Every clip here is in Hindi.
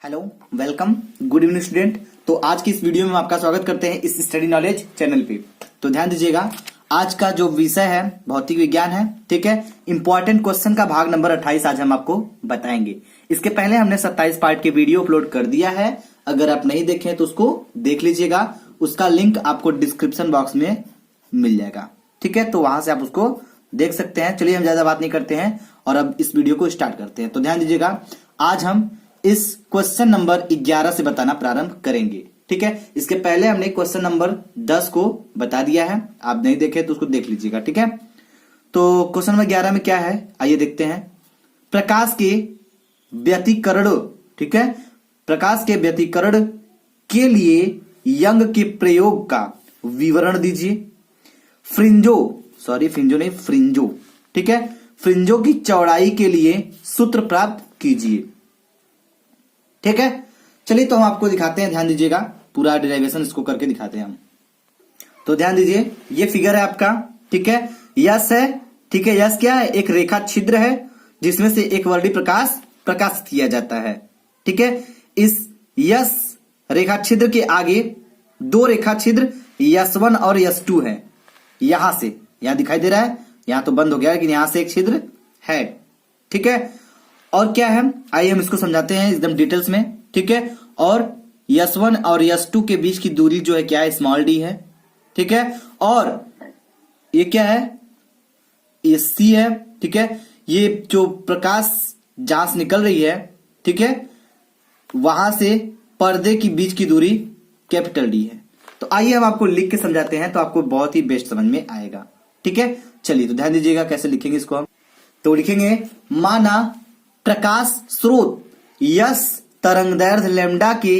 Hello, welcome, good evening student. तो आज की इस वीडियो में आपका स्वागत करते हैं इस स्टडी नॉलेज चैनल पे। तो ध्यान दीजिएगा, आज का जो विषय है भौतिक विज्ञान है। ठीक है, इंपॉर्टेंट क्वेश्चन का भाग नंबर 28 आज हम आपको बताएंगे। इसके पहले हमने 27 पार्ट के वीडियो अपलोड कर दिया है। अगर आप नहीं देखे तो उसको देख लीजिएगा, उसका लिंक आपको डिस्क्रिप्शन बॉक्स में मिल जाएगा। ठीक है, तो वहां से आप उसको देख सकते हैं। चलिए हम ज्यादा बात नहीं करते हैं और अब इस वीडियो को स्टार्ट करते हैं। तो ध्यान दीजिएगा, आज हम इस क्वेश्चन नंबर 11 से बताना प्रारंभ करेंगे। ठीक है, इसके पहले हमने क्वेश्चन नंबर 10 को बता दिया है, आप नहीं देखे तो उसको देख लीजिएगा। ठीक है, तो क्वेश्चन नंबर 11 में क्या है आइए देखते हैं। प्रकाश के व्यतिकरण, ठीक है, प्रकाश के व्यतिकरण के लिए यंग के प्रयोग का विवरण दीजिए। फ्रिंजो, ठीक है, फ्रिंजो की चौड़ाई के लिए सूत्र प्राप्त कीजिए। ठीक है, चलिए तो हम आपको दिखाते हैं। ध्यान दीजिएगा, पूरा डेरिवेशन इसको करके दिखाते हैं हम। तो ध्यान दीजिए, ये फिगर है आपका। ठीक है, यस है। ठीक है, यस क्या है? एक रेखा छिद्र है जिसमें से एक वर्णी प्रकाश प्रकाशित किया जाता है। ठीक है, इस यस रेखा छिद्र के आगे दो रेखा छिद्र यस1 और यस2 है। यहां दिखाई दे रहा है, यहां तो बंद हो गया लेकिन यहां से एक छिद्र है। ठीक है, और क्या है आइए हम इसको समझाते हैं एकदम डिटेल्स में। ठीक है, और यस1 और यस2 के बीच की दूरी जो है क्या है? स्मॉल डी है। ठीक है, और ये क्या है? ये सी है। ठीक है, ये जो प्रकाश जहां से निकल रही है, ठीक है, वहां से पर्दे की बीच की दूरी कैपिटल डी है। तो आइए हम आपको लिख के समझाते हैं, तो आपको बहुत ही बेस्ट समझ में आएगा। ठीक है, चलिए तो ध्यान दीजिएगा कैसे लिखेंगे इसको हम। तो लिखेंगे, माना प्रकाश स्रोत यस तरंगदैर्घ्य लैम्डा के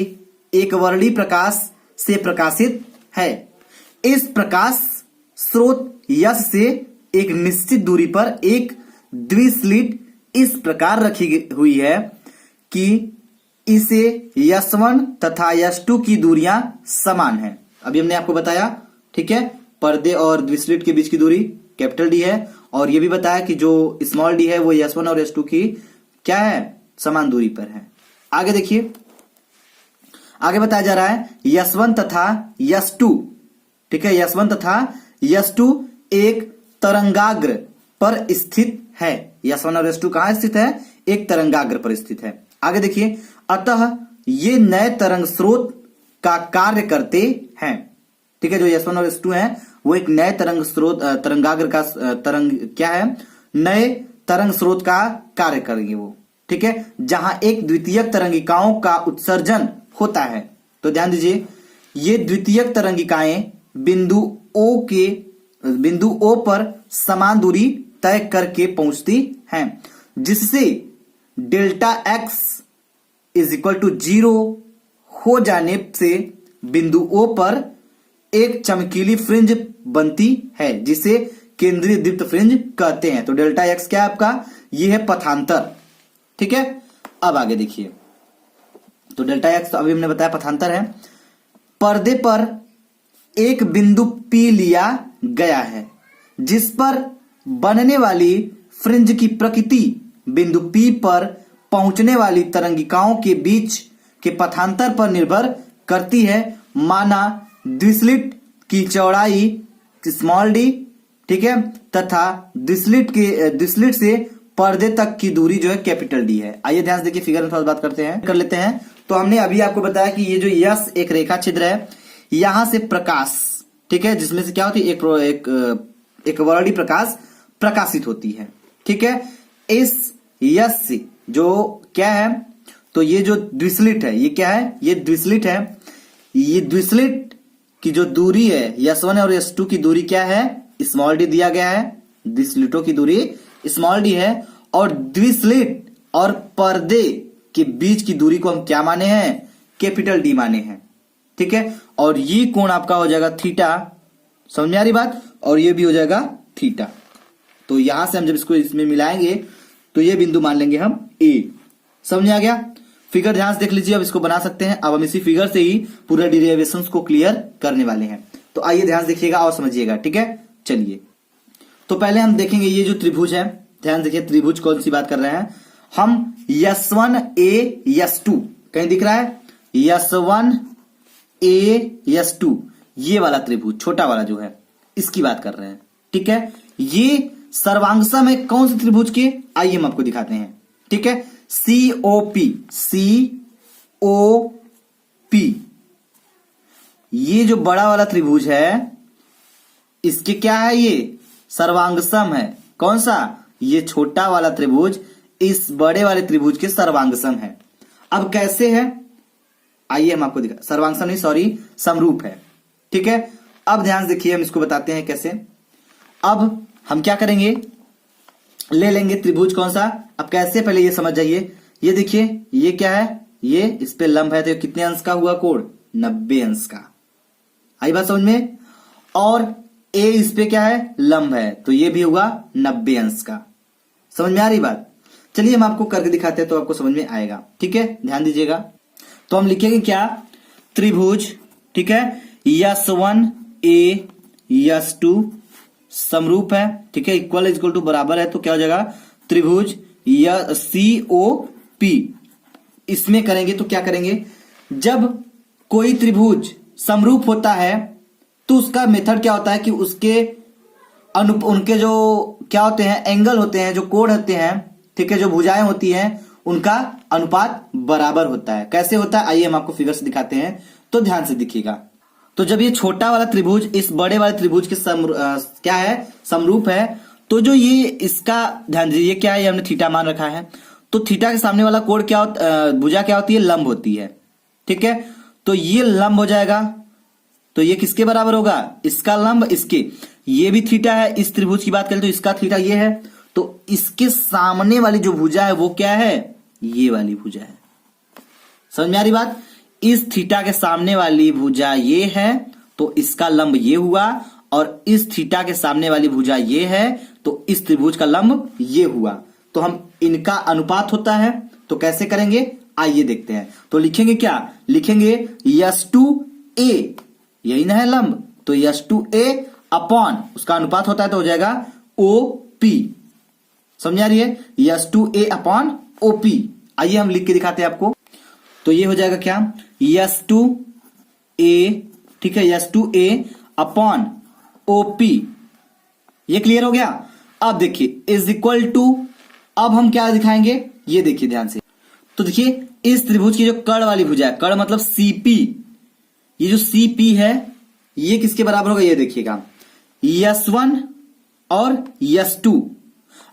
एक वर्णी प्रकाश से प्रकाशित है। इस प्रकाश स्रोत यस से एक निश्चित दूरी पर एक द्विस्लिट इस प्रकार रखी हुई है कि इसे यस1 तथा यस2 की दूरियां समान है। अभी हमने आपको बताया, ठीक है, पर्दे और द्विस्लिट के बीच की दूरी कैपिटल डी है, और यह भी बताया कि जो स्मॉल डी है वो यस1 और यस2 की क्या है? समान दूरी पर है। आगे देखिए, आगे बताया जा रहा है यस1 तथा यस2, ठीक है, यस1 तथा यस2 एक तरंगाग्र पर स्थित है। यस1 और यस2 कहां स्थित है? एक तरंगाग्र पर स्थित है। आगे देखिए, अतः ये नए तरंग स्रोत का कार्य करते हैं। ठीक है, जो यस1 और यस2 है वो एक नए तरंग स्रोत तरंगाग्र का तरंग क्या है? नए तरंग स्रोत का कार्य करेंगे वो। ठीक है, जहां एक द्वितीयक तरंगिकाओं का उत्सर्जन होता है। तो ध्यान दीजिए, ये द्वितीयक तरंगिकाएं बिंदु O पर समान दूरी तय करके पहुंचती हैं, जिससे delta x is equal to 0 हो जाने से बिंदु O पर एक चमकीली फ्रिंज बनती है, जिसे केंद्रीय दीप्त फ्रिंज कहते हैं। तो डेल्टा एक्स क्या है आपका? ये है पथांतर। ठीक है, अब आगे देखिए, तो डेल्टा एक्स तो अभी हमने बताया पथांतर है। पर्दे पर एक बिंदु P लिया गया है, जिस पर बनने वाली फ्रिंज की प्रकृति बिंदु P पर पहुंचने वाली तरंगिकाओं के बीच के पथांतर पर निर्भर करती है। माना द्विस्लिट की चौड़ाई स्मॉल डी, ठीक है, तथा द्विस्लिट से पर्दे तक की दूरी जो है कैपिटल डी है। आइए ध्यान से देखिए, फिगर में थोड़ा बात कर लेते हैं। तो हमने अभी आपको बताया कि ये जो यस एक रेखा छिद्र है, यहां से प्रकाश, ठीक है, जिसमें से क्या होती है? एक वर्णी प्रकाश प्रकाशित होती है। ठीक है, इस यस से जो क्या है? तो ये जो द्विस्लिट है, ये क्या है? ये द्विस्लिट है। ये द्विस्लिट की जो दूरी है यस1 और यस2 की दूरी क्या है? स्मॉल डी दिया गया है। द्विस्लिटों की दूरी स्मॉल डी है, और द्विस्लिट और पर्दे के बीच की दूरी को हम क्या माने हैं? कैपिटल डी माने हैं। ठीक है, और ये कोण आपका हो जाएगा थीटा। समझ में आ रही बात? और ये भी हो जाएगा थीटा। तो यहां से हम जब इसको इसमें मिलाएंगे तो ये बिंदु मान लेंगे हम ए। समझ में आ गया? फिगर ध्यान से देख लीजिए, अब इसको बना सकते हैं। अब हम इसी फिगर से ही पूरे डेरिवेशंस को क्लियर करने वाले हैं। तो आइए ध्यान से देखिएगा और समझिएगा। ठीक है, चलिए तो पहले हम देखेंगे ये जो त्रिभुज है, ध्यान देखिए त्रिभुज कौन सी बात कर रहे हैं हम? यस1 ए यस2 कहीं दिख रहा है S1 A S2, ये वाला त्रिभुज छोटा वाला जो है इसकी बात कर रहे हैं। ठीक है, ये सर्वांगसम है कौन से त्रिभुज के, आइए हम आपको दिखाते हैं। ठीक है, COP, COP, ये जो बड़ा वाला त्रिभुज है इसके क्या है, ये सर्वांगसम है। कौन सा, ये छोटा वाला त्रिभुज इस बड़े वाले त्रिभुज के सर्वांगसम है। अब कैसे है, आइए हम आपको दिखा, सर्वांगसम नहीं सॉरी समरूप है। ठीक है, अब ध्यान से देखिए हम इसको बताते हैं कैसे। अब हम क्या करेंगे, ले लेंगे त्रिभुज कौन सा, अब कैसे पहले ये समझ जाइए। ये देखिए ये क्या है, ये इस पे लंब है तो कितने अंश का हुआ कोण, 90 अंश का। आई बात समझ में। और ए इस पे क्या है, लंब है तो ये भी हुआ 90 अंश का। समझ में आ रही बात। चलिए हम आपको करके दिखाते हैं तो आपको समझ में आएगा। ठीक है, ध्यान दीजिएगा। तो हम लिखेंगे क्या, त्रिभुज, ठीक है, S1 A S2 समरूप है। ठीक है, इक्वल टू बराबर है तो क्या हो जाएगा, त्रिभुज COP। इसमें करेंगे तो क्या करेंगे, जब कोई त्रिभुज समरूप होता है तो उसका मेथड क्या होता है कि उसके उनके जो क्या होते हैं, एंगल होते हैं, जो कोण होते हैं, ठीक है, जो भुजाएं होती हैं, उनका अनुपात बराबर होता है। कैसे होता है, आइए हम आपको फिगर से दिखाते हैं तो ध्यान से दिखिएगा। तो जब ये छोटा वाला त्रिभुज इस बड़े वाले त्रिभुज के क्या है, समरूप है, तो जो ये इसका ध्यान दीजिए क्या है, ये हमने थीटा मान रखा है, तो थीटा के सामने वाला कोण क्या भुजा क्या होती है, लंब होती है। ठीक है, तो ये लंब हो जाएगा, तो ये किसके बराबर होगा, इसका लंब इसके, ये भी थीटा है, इस त्रिभुज की बात करें तो इसका थीटा ये है, तो इसके सामने वाली जो भुजा है वो क्या है, ये वाली भुजा है। समझ में आ रही बात। इस थीटा के सामने वाली भुजा ये है तो इसका लंब ये हुआ, और इस थीटा के सामने वाली भुजा ये है तो इस त्रिभुज का लंब ये हुआ। तो हम इनका अनुपात होता है, तो कैसे करेंगे आइए देखते हैं। तो लिखेंगे क्या, लिखेंगे S2A, यही ना है लंब, तो S2A अपॉन उसका अनुपात होता है तो हो जाएगा OP। समझ आ रही है, S2A अपॉन OP। आइए हम लिख के दिखाते हैं आपको। तो ये हो जाएगा क्या, S2A, ठीक है, S2A अपॉन OP। ये क्लियर हो गया। अब देखिए इज इक्वल टू, अब हम क्या दिखाएंगे, ये देखिए ध्यान से। तो देखिए इस त्रिभुज की जो कर्ण वाली भुजा है, कर्ण मतलब CP, ये जो CP है ये किसके बराबर होगा, ये देखिएगा S1 और S2।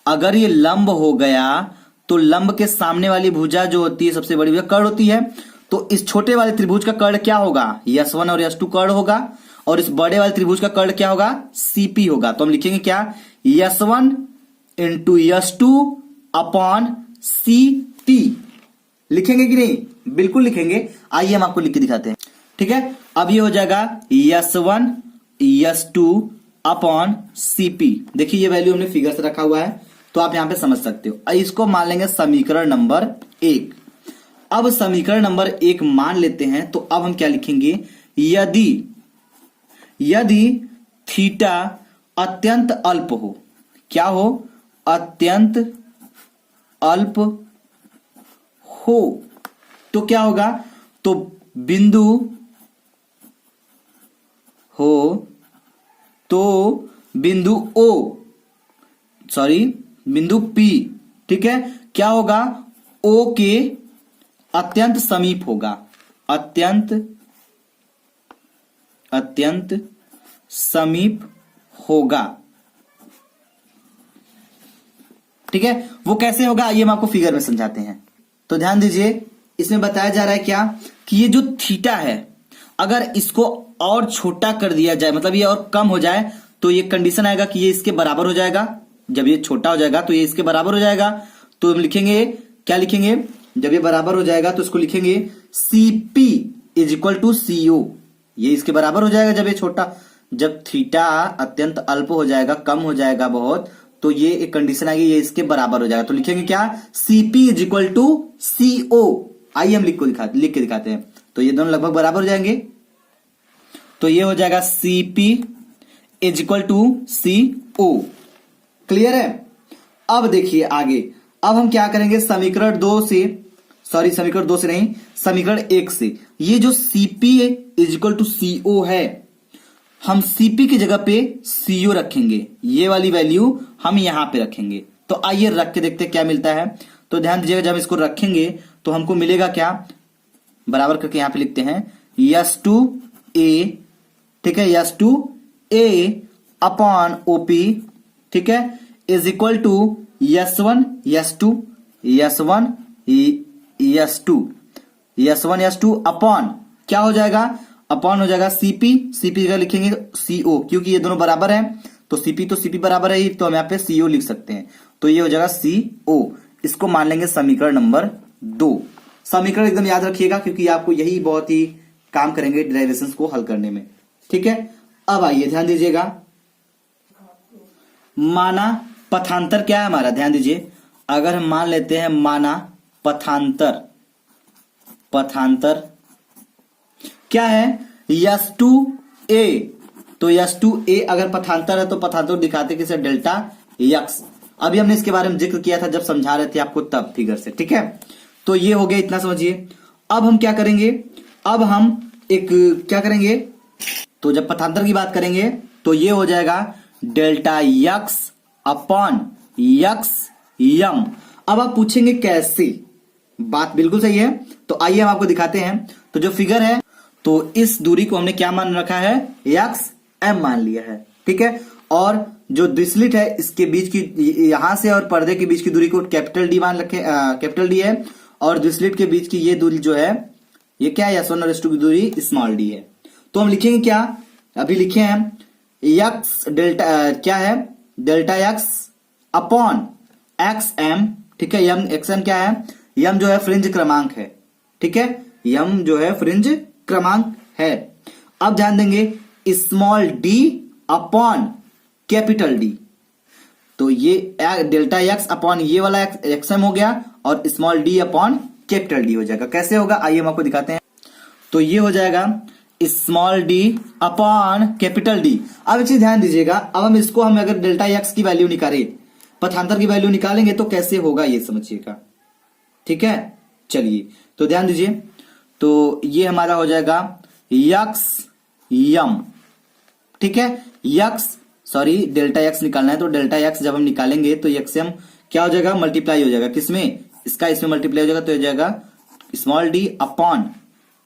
अगर ये लंब हो गया तो लंब के सामने वाली भुजा जो होती है सबसे बड़ी भुजा कर्ण होती है, तो इस छोटे वाले त्रिभुज का कर्ण क्या होगा, S1 और S2 कर्ण होगा, और इस बड़े वाले त्रिभुज का कर्ण क्या होगा, CP होगा। तो हम लिखेंगे क्या, S1 into S2 upon CP। लिखेंगे कि नहीं, बिल्कुल लिखेंगे। आइए हम आपको लिख के दिखाते हैं। ठीक है, अब ये हो जाएगा S1 S2 अपॉन CP। देखिए ये वैल्यू हमने फिगर से रखा हुआ है तो आप यहां पे समझ सकते हो। इसको मान लेंगे समीकरण नंबर 1। अब समीकरण नंबर 1 मान लेते हैं तो अब हम क्या लिखेंगे, यदि थीटा अत्यंत अल्प हो, क्या हो, अत्यंत अल्प हो, तो क्या होगा, तो बिंदु हो, तो बिंदु O, सॉरी बिंदु P, ठीक है, क्या होगा, O के अत्यंत समीप होगा, अत्यंत समीप होगा। ठीक है, वो कैसे होगा आइए हम आपको फिगर में समझाते हैं। तो ध्यान दीजिए, इसमें बताया जा रहा है क्या, कि ये जो थीटा है अगर इसको और छोटा कर दिया जाए, मतलब ये और कम हो जाए, तो ये कंडीशन आएगा कि ये इसके बराबर हो जाएगा। जब ये छोटा हो जाएगा तो ये इसके बराबर हो जाएगा। तो हम लिखेंगे क्या, लिखेंगे जब ये बराबर हो जाएगा तो इसको लिखेंगे CP is equal to CO। ये इसके बराबर हो जाएगा जब ये छोटा, जब थीटा अत्यंत अल्प हो जाएगा, कम हो जाएगा बहुत, तो ये एक कंडीशन आएगी ये इसके बराबर हो जाएगा। तो लिखेंगे क्या, CP is equal to CO। आइए हम लिख के दिखाते हैं। तो ये दोनों लगभग बराबर हो जाएंगे, तो ये हो जाएगा CP is equal to CO। Clear है। अब देखिए आगे, अब हम क्या करेंगे, समीकरण 2 से नहीं, समीकरण 1 से। ये जो Cp is equal to CO है, हम Cp की जगह पे CO रखेंगे, ये वाली वैल्यू हम यहां पे रखेंगे। तो आइए रख के देखते हैं क्या मिलता है। तो ध्यान दीजिएगा, जब इसको रखेंगे तो हमको मिलेगा क्या, बराबर करके यहां पे लिखते हैं S2A, ठीक है, S2A अपॉन OP, ठीक है, is equal to S1 S2 S1 S2 upon क्या हो जाएगा, अपॉन हो जाएगा CP जगह लिखेंगे CO, क्योंकि ये दोनों बराबर हैं तो CP बराबर है ही, तो हम यहाँ पे CO लिख सकते हैं। तो ये हो जाएगा CO। इसको मान लेंगे समीकरण नंबर 2। समीकरण एकदम याद रखिएगा, क्योंकि आपको यही बहुत ही काम करेंगे डेरिवेशंस को हल करने में, ठीक है। अब आइए ध्यान दीजिएगा, माना पथांतर क्या है हमारा, ध्यान दीजिए। अगर हम मान लेते हैं माना पथांतर क्या है, S2A, तो S2A अगर पथांतर है तो पथांतर दिखाते किसे, डेल्टा यक्स। अभी हमने इसके बारे में जिक्र किया था जब समझा रहे थे आपको तब फिगर से, ठीक है। तो ये हो गया, इतना समझिए। अब हम क्या करेंगे, अब हम एक क्या करेंगे, तो जब पथांतर की बात करेंगे तो ये हो जाएगा डेल्टा यक्स अपॉन यक्स यम। अब आप पूछेंगे कैसे, बात बिल्कुल सही है, तो आइए हम आपको दिखाते हैं। तो जो फिगर है, तो इस दूरी को हमने क्या मान रखा है, यक्स एम मान लिया है, ठीक है। और जो द्विस्लिट है इसके बीच की, यहां से और पर्दे के बीच की दूरी को कैपिटल डी मान रखे, कैपिटल डी है। और द्विस्लिट के बीच की ये दूरी जो है, ये क्या है, S1 और S2 की दूरी स्मॉल डी है। तो हम लिखेंगे क्या, अभी लिखे हैं यक्स डेल्टा क्या है, delta x upon x m, ठीक है। यम एक्स एम क्या है, यम जो है फ्रिंज क्रमांक है, ठीक है, यम जो है फ्रिंज क्रमांक है। अब ध्यान देंगे small D upon capital D, तो ये डेल्टा एक्स अपॉन ये वाला एक्स एम हो गया और small D upon capital D हो जाएगा। कैसे होगा, आइए हम आपको दिखाते हैं। तो ये हो जाएगा small D upon capital D. अब एक चीज ध्यान दीजिएगा, अब हम इसको, हम अगर डेल्टा एक्स की वैल्यू निकाले, पथांतर की वैल्यू निकालेंगे तो कैसे होगा ये समझिएगा, ठीक है। चलिए तो ध्यान दीजिए, तो ये हमारा हो जाएगा यक्स यम, ठीक है। डेल्टा एक्स निकालना है, तो डेल्टा एक्स जब हम निकालेंगे तो एक्स एम क्या हो जाएगा, मल्टीप्लाई हो जाएगा किसमें, इसका इसमें मल्टीप्लाई हो जाएगा, तो हो जाएगा small D upon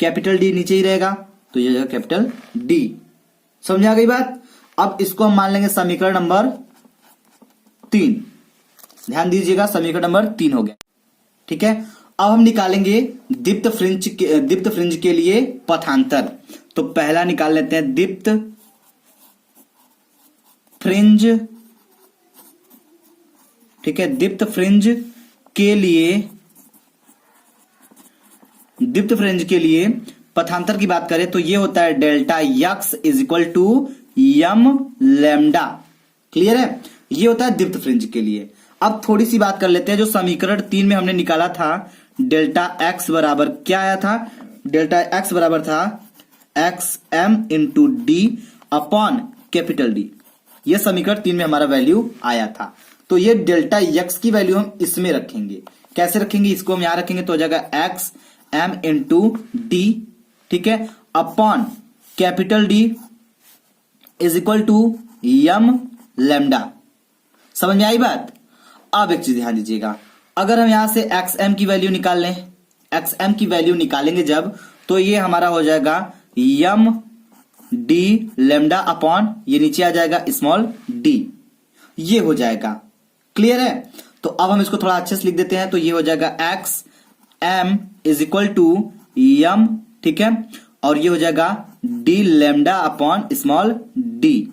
capital D, नीचे ही रहेगा तो ये हो जाएगा कैपिटल डी। समझ आ गई बात। अब इसको हम मान लेंगे समीकरण नंबर 3। ध्यान दीजिएगा, समीकरण नंबर 3 हो गया, ठीक है। अब हम निकालेंगे दीप्त फ्रिंज के लिए पथांतर। तो पहला निकाल लेते हैं दीप्त फ्रिंज, ठीक है। दीप्त फ्रिंज के लिए पथांतर की बात करें तो ये होता है delta x is equal to m lambda. Clear है, ये होता है दीप्त फ्रिंज के लिए। अब थोड़ी सी बात कर लेते हैं, जो समीकरण 3 में हमने निकाला था डेल्टा एक्स बराबर क्या आया था, डेल्टा एक्स बराबर था x m into d upon capital d. ये समीकरण 3 में हमारा वैल्यू आया था। तो ये डेल्टा एक्स की वैल्यू हम इसमें रखेंगे। कैसे रखेंगे, इसको हम यहां रखेंगे तो हो जाएगा एक्स एम इंटू डी, ठीक है, upon capital d is equal to m lambda. समझ में आई बात। अब एक चीज ध्यान दीजिएगा, अगर हम यहां से एक्स एम की वैल्यू निकाल लें, एक्स एम की वैल्यू निकालेंगे जब, तो ये हमारा हो जाएगा यम डी लैम्डा अपॉन ये नीचे आ जाएगा स्मॉल डी, ये हो जाएगा। क्लियर है। तो अब हम इसको थोड़ा अच्छे से लिख देते हैं, तो ये हो जाएगा x M is equal to y m, ठीक है, और ये हो जाएगा D lambda upon small D,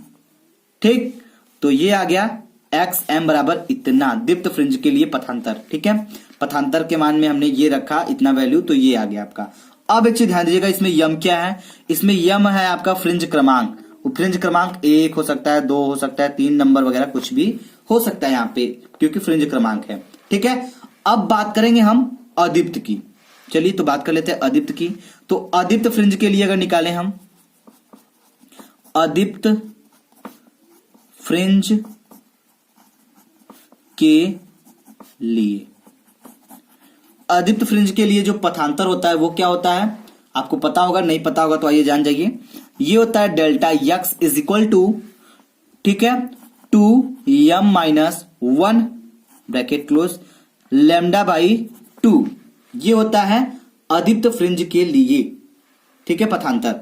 ठीक। तो ये आ गया एक्स एम बराबर इतना, दीप्त फ्रिंज के लिए पथांतर, ठीक है। पथांतर के मान में हमने ये रखा इतना वैल्यू, तो ये आ गया आपका। अब एक चीज ध्यान दीजिएगा, इसमें यम क्या है, इसमें यम है आपका फ्रिंज क्रमांक। फ्रिंज क्रमांक 1 हो सकता है, 2 हो सकता है, 3 नंबर वगैरह कुछ भी हो सकता है यहाँ पे, क्योंकि फ्रिंज क्रमांक है, ठीक है। अब बात करेंगे हम अदीप्त की। चलिए तो बात कर लेते हैं अदीप्त की। तो अदीप्त फ्रिंज के लिए अगर निकालें हम, अदीप्त फ्रिंज के लिए, अदीप्त फ्रिंज के लिए जो पथांतर होता है वो क्या होता है, आपको पता होगा, नहीं पता होगा तो आइए जान जाइए। ये होता है delta x is equal to, ठीक है, 2m-1 bracket close lambda by 2। ये होता है अदीप्त फ्रिंज के लिए, ठीक है, पथांतर।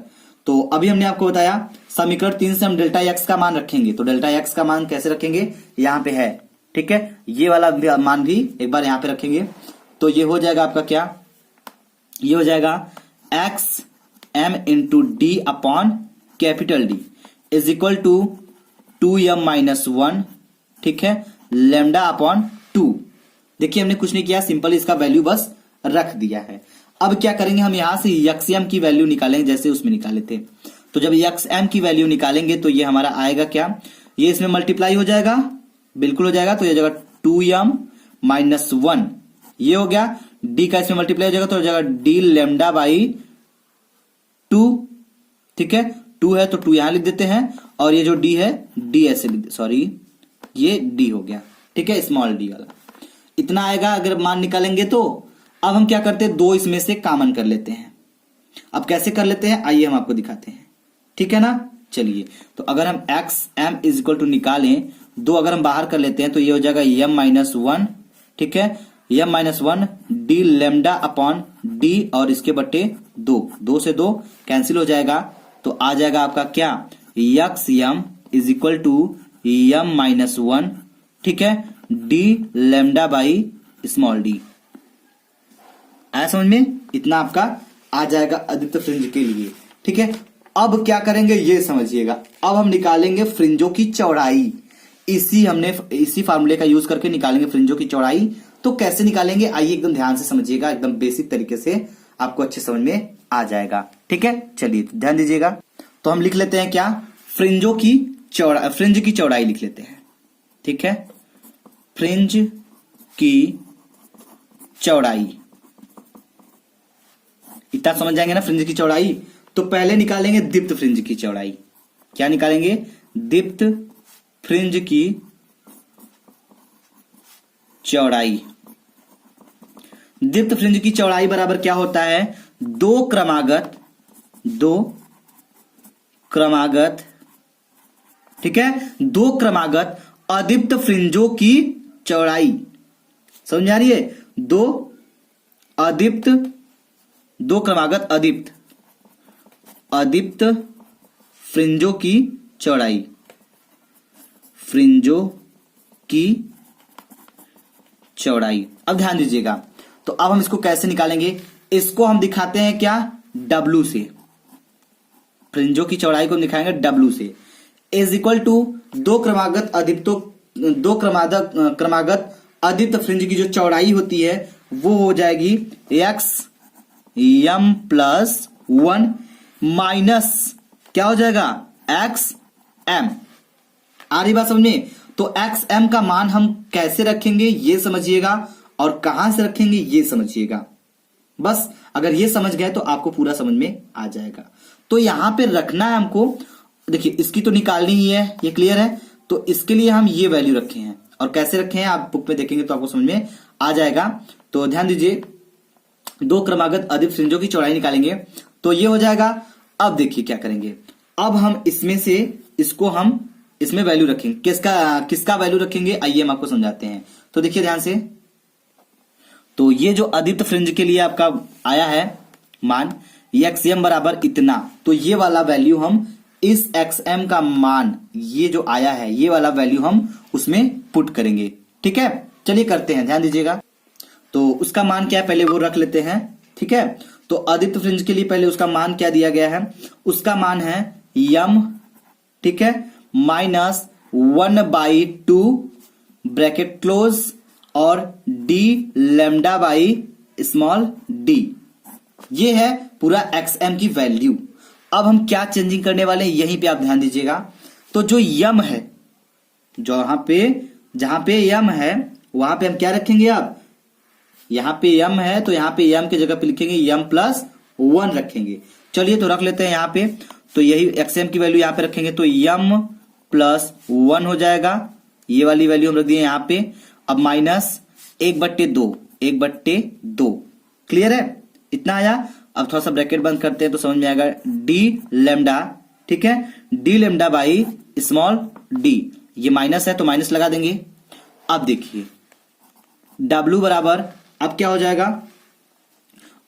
तो अभी हमने आपको बताया समीकरण 3 से हम डेल्टा एक्स का मान रखेंगे। तो डेल्टा एक्स का मान कैसे रखेंगे, यहां पे है, ठीक है, ये वाला मान भी एक बार यहां पे रखेंगे। तो ये हो जाएगा आपका क्या, ये हो जाएगा x m into d upon capital d is equal to 2m-1, ठीक है, लैम्डा अपॉन 2। देखिए हमने कुछ नहीं किया, सिंपल इसका वैल्यू बस रख दिया है। अब क्या करेंगे, हम यहां से एक्सएम की वैल्यू निकालेंगे जैसे उसमें निकाले थे। तो जब एक्सएम की वैल्यू निकालेंगे तो ये हमारा आएगा क्या, ये इसमें मल्टीप्लाई हो जाएगा, बिल्कुल हो जाएगा। तो ये हो जाएगा 2m-1, ये हो गया। डी का इसमें मल्टीप्लाई हो जाएगा तो हो जाएगा डी लैम्डा बाई 2, ठीक है, 2 है तो 2 यहां लिख देते हैं, और ये जो डी है डी ऐसे लिख, सॉरी ये डी हो गया, ठीक है, स्मॉल डी वाला इतना आएगा अगर मान निकालेंगे तो। अब हम क्या करते हैं, 2 इसमें से कॉमन कर लेते हैं। अब कैसे कर लेते हैं आइए हम आपको दिखाते हैं, ठीक है ना। चलिए, तो अगर हम x M is equal to निकालें, 2 अगर हम बाहर कर लेते हैं तो ये हो जाएगा m-1, ठीक है, m-1 D lambda upon D और इसके बट्टे 2, 2 से 2 कैंसिल हो जाएगा। तो आ जाएगा आपका क्या, x m is equal to m-1, ठीक है, d lambda by small d. आया समझ में, इतना आपका आ जाएगा अदीप्त फ्रिंज के लिए, ठीक है। अब क्या करेंगे ये समझिएगा, अब हम निकालेंगे फ्रिंजों की चौड़ाई। इसी फार्मूले का यूज करके निकालेंगे फ्रिंजों की चौड़ाई। तो कैसे निकालेंगे आइए एकदम ध्यान से समझिएगा, एकदम बेसिक तरीके से आपको अच्छे समझ में आ जाएगा, ठीक है। चलिए ध्यान दीजिएगा। तो हम लिख लेते हैं क्या, फ्रिंज की चौड़ाई लिख लेते हैं, ठीक है, फ्रिंज की चौड़ाई। इतना समझ जाएंगे ना फ्रिंज की चौड़ाई। तो पहले निकालेंगे दीप्त फ्रिंज की चौड़ाई। क्या निकालेंगे, दीप्त फ्रिंज की चौड़ाई। दीप्त फ्रिंज की चौड़ाई बराबर क्या होता है, 2 क्रमागत, ठीक है, 2 क्रमागत अदीप्त फ्रिंजों की चौड़ाई। समझ आ रही है, 2 क्रमागत अदीप्त फ्रिंजों की चौड़ाई, फ्रिंजों की चौड़ाई। अब ध्यान दीजिएगा, तो अब हम इसको कैसे निकालेंगे, इसको हम दिखाते हैं क्या, W से। फ्रिंजों की चौड़ाई को हम दिखाएंगे W से, इज इक्वल टू 2 क्रमागत अदीप्त फ्रिंज की जो चौड़ाई होती है वो हो जाएगी एक्स एम प्लस 1 माइनस क्या हो जाएगा, एक्स एम। आ रही बात समझ में। तो एक्स एम का मान हम कैसे रखेंगे ये समझिएगा, और कहां से रखेंगे ये समझिएगा। बस अगर ये समझ गए तो आपको पूरा समझ में आ जाएगा। तो यहां पे रखना है हमको, देखिए इसकी तो निकालनी ही है, ये क्लियर है। तो इसके लिए हम ये वैल्यू रखे हैं, और कैसे रखे हैं आप बुक में देखेंगे तो आपको समझ में आ जाएगा। तो ध्यान दीजिए, 2 क्रमागत अदीप्त फ्रिंजों की चौड़ाई निकालेंगे तो ये हो जाएगा। अब देखिए क्या करेंगे, अब हम इसमें से इसको हम इसमें वैल्यू रखेंगे, किसका वैल्यू रखेंगे आइए हम आपको समझाते हैं। तो देखिए ध्यान से, तो ये जो अदीप्त फ्रिंज के लिए आपका आया है मान एक्सएम बराबर इतना, तो ये वाला वैल्यू हम इस एक्सएम का मान ये जो आया है ये वाला वैल्यू हम उसमें पुट करेंगे, ठीक है। चलिए करते हैं, ध्यान दीजिएगा। तो उसका मान क्या है पहले वो रख लेते हैं, ठीक है। तो अदीप्त फ्रिंज के लिए पहले उसका मान क्या दिया गया है, उसका मान है यम, ठीक है, माइनस 1/2 ब्रैकेट क्लोज और D lambda by small D. ये है पूरा एक्सएम की वैल्यू। अब हम क्या चेंजिंग करने वाले हैं यहीं पे आप ध्यान दीजिएगा। तो जो यम है, जहां पे यम है वहां पे हम क्या रखेंगे, आप यहां पे यम है तो यहां पे यम की जगह पे लिखेंगे यम प्लस 1 रखेंगे। चलिए तो रख लेते हैं यहां पे, तो यही एक्सएम की वैल्यू यहां पे रखेंगे तो यम प्लस 1 हो जाएगा, ये वाली वैल्यू हम रख दिए यहां पे। अब माइनस 1/2, 1/2। क्लियर है, इतना आया। अब थोड़ा सा ब्रैकेट बंद करते हैं तो समझ में आएगा डी लेमडा, ठीक है, D lambda by small D, ये माइनस है तो माइनस लगा देंगे। अब देखिए W बराबर, अब क्या हो जाएगा,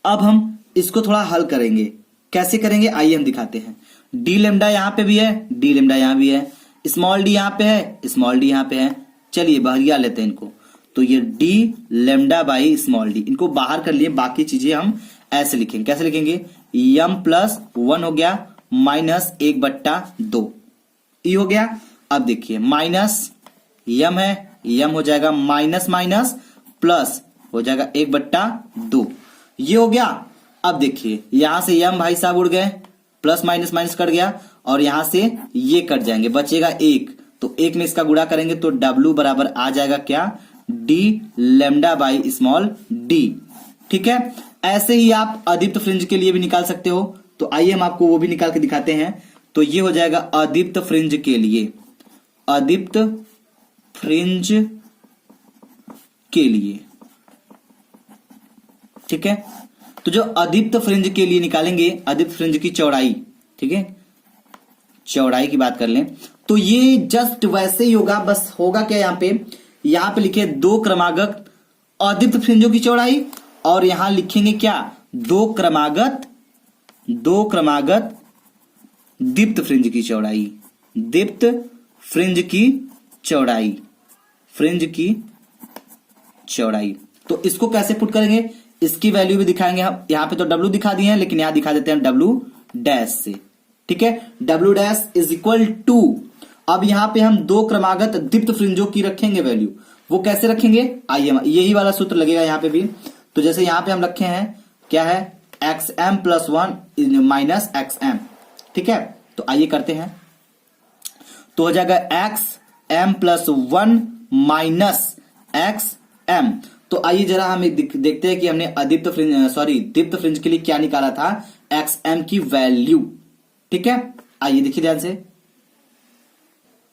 अब हम इसको थोड़ा हल करेंगे। कैसे करेंगे आइए हम दिखाते हैं। डी लेमडा यहां पे भी है, डी लेमडा यहां भी है, स्मॉल डी यहां पे है, स्मॉल डी यहां पे है। चलिए बहरिया लेते हैं इनको, तो ये D lambda by small D, इनको बाहर कर लिए, बाकी चीजें हम ऐसे लिखेंगे। कैसे लिखेंगे, m+1 हो गया माइनस 1/2 ई हो गया। अब देखिए माइनस यम है, यम हो जाएगा माइनस माइनस प्लस हो जाएगा 1/2, ये हो गया। अब देखिए यहां से यम भाई साहब उड़ गए, प्लस माइनस माइनस कट गया और यहां से ये कट जाएंगे, बचेगा 1, तो 1 में इसका गुणा करेंगे तो W बराबर आ जाएगा क्या, D lambda by small D. ठीक है, ऐसे ही आप अदीप्त फ्रिंज के लिए भी निकाल सकते हो, तो आइए हम आपको वो भी निकाल के दिखाते हैं। तो ये हो जाएगा अदीप्त फ्रिंज के लिए, अदीप्त फ्रिंज के लिए, ठीक है। तो जो अदीप्त फ्रिंज के लिए निकालेंगे, अदीप्त फ्रिंज की चौड़ाई, ठीक है, चौड़ाई की बात कर लें तो ये जस्ट वैसे ही होगा, बस होगा क्या, यहां पे लिखे 2 क्रमागत अदीप्त फ्रिंजों की चौड़ाई, और यहां लिखेंगे क्या, 2 क्रमागत दीप्त फ्रिंज की चौड़ाई, दीप्त फ्रिंज की चौड़ाई, फ्रिंज की चौड़ाई। तो इसको कैसे पुट करेंगे, इसकी वैल्यू भी दिखाएंगे हम। यहां पे तो W दिखा दिए हैं, लेकिन यहां दिखा देते हैं W डैश से, ठीक है। W dash is equal to, अब यहां पे हम 2 क्रमागत दीप्त फ्रिंजों की रखेंगे वैल्यू, वो कैसे रखेंगे, आइए यही वाला सूत्र लगेगा यहां पे भी। तो जैसे यहां पे हम रखे हैं, क्या है, xm+1 माइनस xm, ठीक है। तो आइए करते हैं, तो हो जाएगा xm+1 माइनस xm। तो आइए जरा हम देखते हैं कि हमने अदीप्त फ्रिंज, दीप्त फ्रिंज के लिए क्या निकाला था, xm की वैल्यू, ठीक है। आइए देखिए ध्यान से,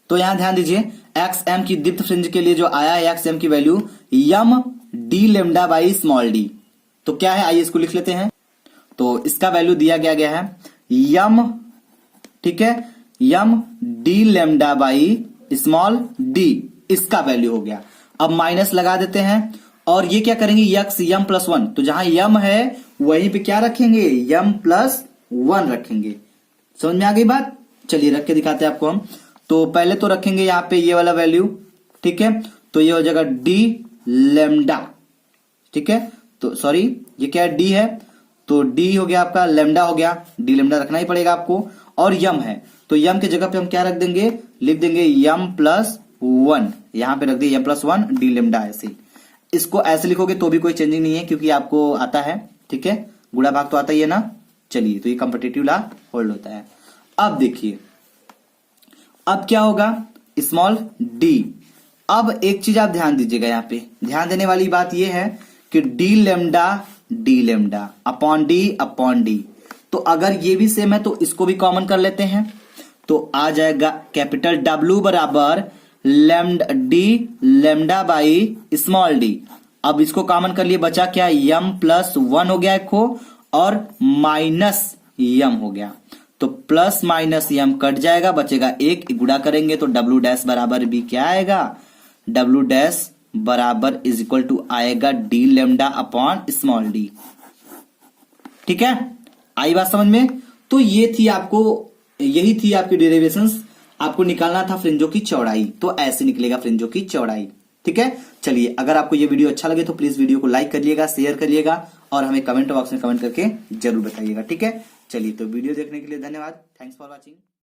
तो यहां ध्यान दीजिए, xm की दीप्त फ्रिंज के लिए जो आया है xm की value M D lambda by small D. तो क्या है, आइए इसको लिख लेते हैं। तो इसका वैल्यू दिया गया है यम, ठीक है, M D lambda by small D, इसका वैल्यू हो गया। अब माइनस लगा देते हैं, और ये क्या करेंगे, m+1, तो जहां यम है वहीं पे क्या रखेंगे, m+1 रखेंगे। समझ में आ गई बात, चलिए रख के दिखाते हैं आपको हम। तो पहले तो रखेंगे यहां पे ये वाला वैल्यू, ठीक है, तो ये हो जाएगा डी लेमडा, ठीक है, तो ये क्या है, डी है, तो डी हो गया आपका, लेमडा हो गया, डी लेमडा रखना ही पड़ेगा आपको, और यम है तो यम की जगह पे हम क्या रख देंगे, लिख देंगे m+1, यहां पे रख दिए m+1 डी लेमडा। ऐसे इसको ऐसे लिखोगे तो भी कोई चेंजिंग नहीं है, क्योंकि आपको आता है, ठीक है, गुणा भाग तो आता ही है ना। चलिए, तो ये कंपटीटिव लॉ होल्ड होता है। अब देखिए, अब क्या होगा, स्मॉल डी। अब एक चीज आप ध्यान दीजिएगा, यहां पे ध्यान देने वाली बात यह है कि डी लेमडा अपॉन डी, तो अगर ये भी सेम है तो इसको भी कॉमन कर लेते हैं, तो आ जाएगा कैपिटल W बराबर D lambda by small D. अब इसको कॉमन कर लिए, बचा क्या, m+1 हो गया एक को, और माइनस यम हो गया, तो प्लस माइनस यम कट जाएगा, बचेगा 1, गुणा करेंगे तो W डैश बराबर भी क्या आएगा, W डैश बराबर इज इक्वल टू आएगा D lambda upon small D. ठीक है, आई बात समझ में। तो यही थी आपकी डेरिवेशंस, आपको निकालना था फ्रिंजों की चौड़ाई, तो ऐसे निकलेगा फ्रिंजों की चौड़ाई। ठीक है, चलिए अगर आपको ये वीडियो अच्छा लगे तो प्लीज वीडियो को लाइक करिएगा, शेयर करिएगा, और हमें कमेंट बॉक्स में कमेंट करके जरूर बताइएगा। ठीक है, चलिए तो वीडियो देखने के लिए धन्यवाद, थैंक्स फॉर वॉचिंग।